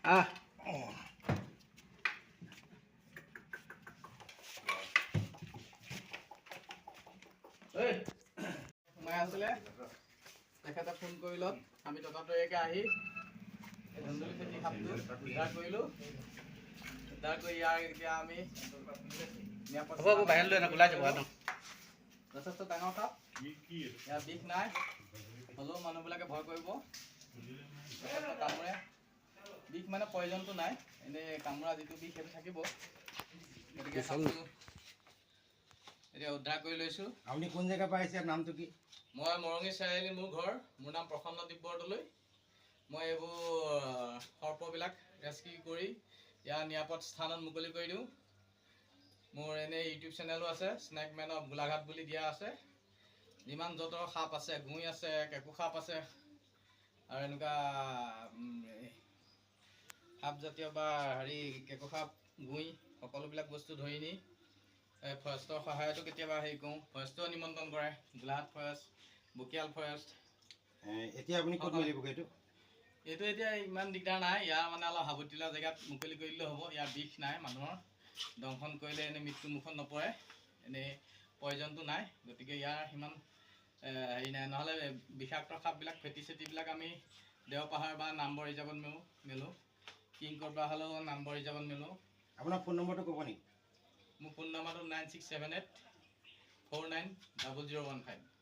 আহ সোমাই আছিলে তেখেতে ফোন কৰিলত আমি ততাতৈয়াকৈ আহি ধুন্দুলি খেতি সাপটো উদ্ধাৰ কৰিলোঁ। উদ্ধাৰ কৰি ইয়াৰ এতিয়া আমি যথেষ্ট ডাঙৰ সাপ, ইয়াৰ বিষ নাই, হ'লেও মানুহবিলাকে ভয় কৰিব। কামোৰে, বিষ মানে পয়জনটো নাই, এনেই কামোৰা যিটো বিষ সেইটো থাকিব। গতিকে সাপটো এতিয়া উদ্ধাৰ কৰি লৈছোঁ। আপুনি কোন জেগা পাইছে, নামটো কি? মই মৰঙী চাৰিআলি মোৰ ঘৰ, মোৰ নাম প্ৰসন্ন দিব্যবৰদলৈ। মই এইবোৰ সৰ্পবিলাক ৰেস্কিউ কৰি ইয়াৰ নিৰাপদ স্থানত মুকলি কৰি দিওঁ। মোৰ এনেই ইউটিউব চেনেলো আছে, স্নেকমেন অফ গোলাঘাট বুলি দিয়া আছে। যিমান য'তৰ সাপ আছে, গুই আছে, কেঁকু সাপ আছে, আৰু এনেকুৱা সাপজাতীয় বা কেঁকু সাপ, গুই সকলোবিলাক বস্তু ধৰি নি ফৰেষ্টৰ সহায়তো কেতিয়াবা কৰোঁ। ফৰেষ্টেও নিমন্ত্ৰণ কৰে, গোলাঘাট ফৰেষ্ট, বকিয়াল ফৰেষ্ট। এতিয়া আপুনি ক'ত মেলিবগৈ এইটো? এইটো এতিয়া ইমান দিগদাৰ নাই, ইয়াৰ মানে অলপ সাৱতীলা জেগাত মুকলি কৰি দিলেও হ'ব। ইয়াৰ বিষ নাই, মানুহৰ দংশন কৰিলে এনেই মৃত্যু মুখত নপৰে, এনেই পয়জনটো নাই। গতিকে ইয়াৰ সিমান হেৰি নাই, নহ'লে বিষাক্ত সাপবিলাক ফেটি চেটিবিলাক আমি দেওপাহাৰ বা নামবৰ ৰিজাৰ্ভত মেলোঁ। কিংকত বা হ'লেও নামবৰ ৰিজাৰ্ভত মেলোঁ। আপোনাৰ ফোন নম্বৰটো ক'ব নেকি? মোৰ ফোন নম্বৰটো 9678490015।